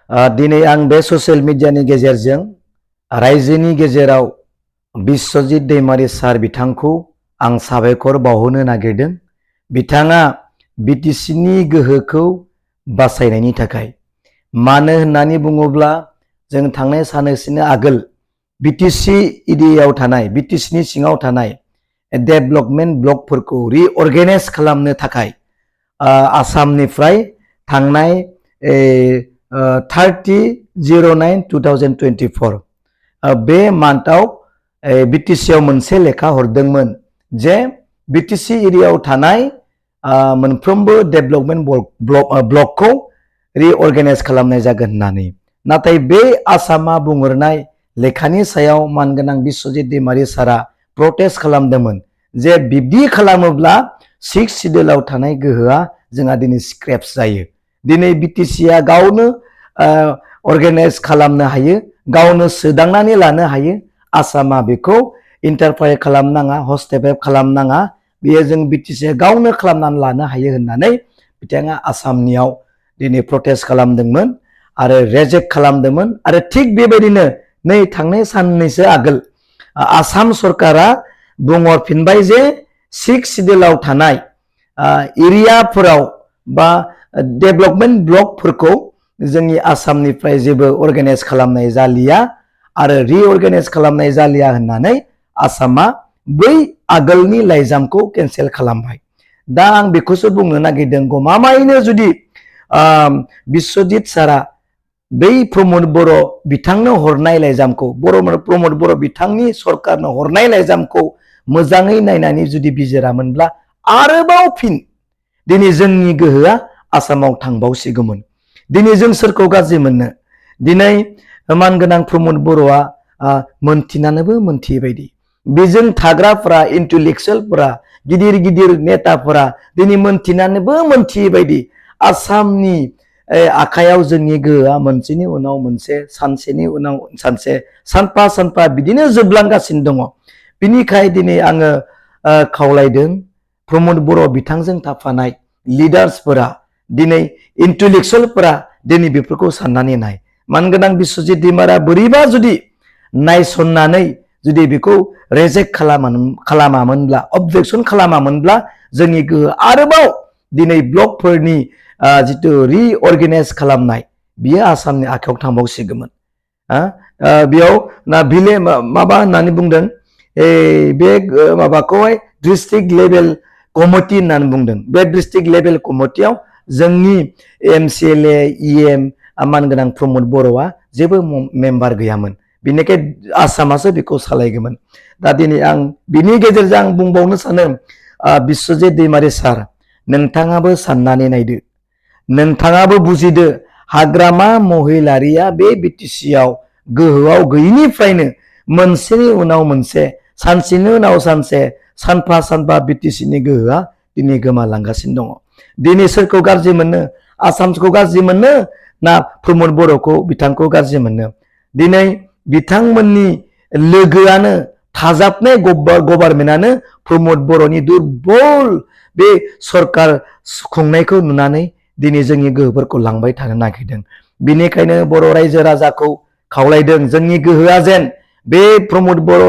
दिनै आं बे ससियेल मिडियानि गेजेरजों रायजोनि गेजेराव बिश्वजित दैमारी सार बिथांखौ आं साबायखर बावहोनो नागिरदों। बिथाङा बिटिसिनि गोहोखौ बासायनायनि थाखाय। मानो होननानै बुङोब्ला जों थांनाय साननैसोनि आगोल बिटिसि एरियायाव थानाय बिटिसिनि सिङाव थानाय डेभेलपमेन्ट ब्लकफोरखौ रिअर्गेनाइज खालामनो थाखाय आसामनिफ्राय थांनाय 30/09/2024 बे मान्थआव बिटिसिआव मोनसे लेखा हरदोंमोन जे बिटिसि एरियायाव थानाय मोनफ्रोमबो डेभेलपमेन्ट ब्लकखौ रिअर्गेनाइज खालामनाय जागोन होननानै। नाथाय बे आसामा बुंहरनाय लेखानि सायाव मानगोनां बिश्वजित दैमारी सारा प्रटेस्ट खालामदोंमोन जे बिब्दि खालामोब्ला 6 सिडिउलाव थानाय गोहोआ जोंहा दिनै स्क्रैप्स जायो। दिनै बिटिसिआ गावनो अर्गेनाइज खालामनो हायो, गावनो सोदांनानै लानो हायो। आसामा बेखौ इन्टारफेयार खालामनाङा, हस्तक्षेप खालामनाङा, बेयो जों बिटिसिआ गावनो खालामनानै लानो हायो होननानै बिथाङा आसामनियाव दिनै प्रटेस्ट खालामदोंमोन आरो रेजेक्ट खालामदोंमोन। आरो थिग बेबायदिनो नै थांनाय साननैसो आगोल आसाम सरकारा बुंहरफिनबाय जे 6 सिडिउलाव थानाय एरियाफोराव बा डेभेलपमेन्ट ब्लकफोरखौ जोंनि आसामनिफ्राय जेबो अर्गेनाइज खालामनाय जालिया आरो रिअर्गेनाइज खालामनाय जालिया होननानै आसामा बै आगोलनि लाइजामखौ केन्सेल खालामबाय। दा आं बेखौसो बुंनो नागिरदों, गमामायैनो जुदि बिश्वजित सारा बै प्रमद बर' बिथांनो हरनाय लाइजामखौ प्रमद बर' बिथांनि सरकारनो हरनाय लाइजामखौ मोजाङै नायनानै जुदि बिजिरामोनब्ला आरोबाव फिन दिनै जोंनि गोहोआ आसामाव थांबावसिगौमोन। दिनै जों सोरखौ गाज्रि मोननो? दिनै मानगोनां प्रमद बर'आ मोनथिनानैबो मोनथियै बायदि, बेजों थाग्राफोरा इन्टेलेक्सुवेलफोरा गिदिर गिदिर नेताफोरा दिनै मोनथिनानैबो मोनथियै बायदि आसामनि आखायाव जोंनि गोहोआ मोनसेनि उनाव मोनसे, सानसेनि उनाव सानसे, सानफा सानफा बिदिनो जोबलांगासिनो दङ। बिनिखाय दिनै आङो खावलायदों प्रमद बर' बिथांजों थाफानाय लिडार्सफोरा, दिनै इन्टेलेक्सुवेलफोरा दिनै बेफोरखौ साननानै नाय। मानगोनां बिश्वजित दैमारीआ बोरैबा जुदि नायसननानै जुदि बेखौ रेजेक्ट खालामामोनब्ला, अबजेक्सन खालामामोनब्ला जोंनि गोहो आरोबाव दिनै ब्लकफोरनि जिथु रिअर्गेनाइज खालामनाय बियो आसामनि आखायाव थांबावसिगौमोन। बेयाव माबा होननानै बुंदों, बे माबाखौहाय डिस्ट्रिक्ट लेभेल कमिटि होननानै बुंदों। बे डिस्ट्रिक्ट लेभेल कमिटियाव जोंनि MCLA EM मानगोनां प्रमद बर'आ जेबो मेम्बार गैयामोन। बेनिखायनो आसामासो बेखौ सालायगौमोन। दा दिनै आं बिनि गेजेरजों आं बुंबावनो सानो, बिश्वजित दैमारी सार, नोंथाङाबो साननानै नायदो, नोंथाङाबो बुजिदो, हाग्रामा महिलारिया बे बिटिसिआव गोहोआव गैयिनिफ्रायनो मोनसेनि उनाव मोनसे, सानसेनि उनाव सानसे, सानफा सानफा बिटिसिनि गोहोआ दिनै गोमालांगासिनो दङ। दिनै सोरखौ गाज्रि मोननो? आसामखौ गाज्रि मोननो ना प्रमद बर'खौ बिथांखौ गाज्रि मोननो? दिनै बिथांमोननि लोगोआनो, थाजाबनाय गभर्नमेन्टआनो प्रमद बर'नि दुरबल बे सरकार खुंनायखौ नुनानै दिनै जोंनि गोहोफोरखौ लांबाय थानो नागिरदों। बेनिखायनो बर' रायजो राजाखौ खावलायदों, जोंनि गोहोआ जेन बे प्रमद बर'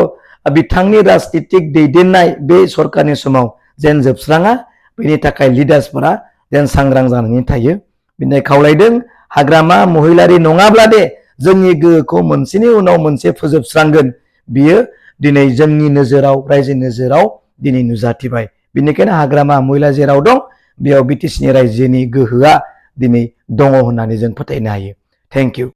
बिथांनि राजनितिक दैदेननाय बे सरकारनि समाव जेन जोबस्राङा, बेनि थाखाय लिडार्सफोरा जेन सांग्रां जानानै थायो। बिनिखायनो खावलायदों, हाग्रामा महिलारि नङाब्ला दे जोंनि गोहोखौ मोनसेनि उनाव मोनसे फोजोबस्रांगोन, बियो दिनै जोंनि नोजोराव, रायजो नोजोराव दिनै नुजाथिबाय। बेनिखायनो हाग्रामा महिला जेराव दं बेयाव बिटिसिनि रायजोनि गोहोआ दिनै दङ होननानै जों फोथायनो हायो। Thank you.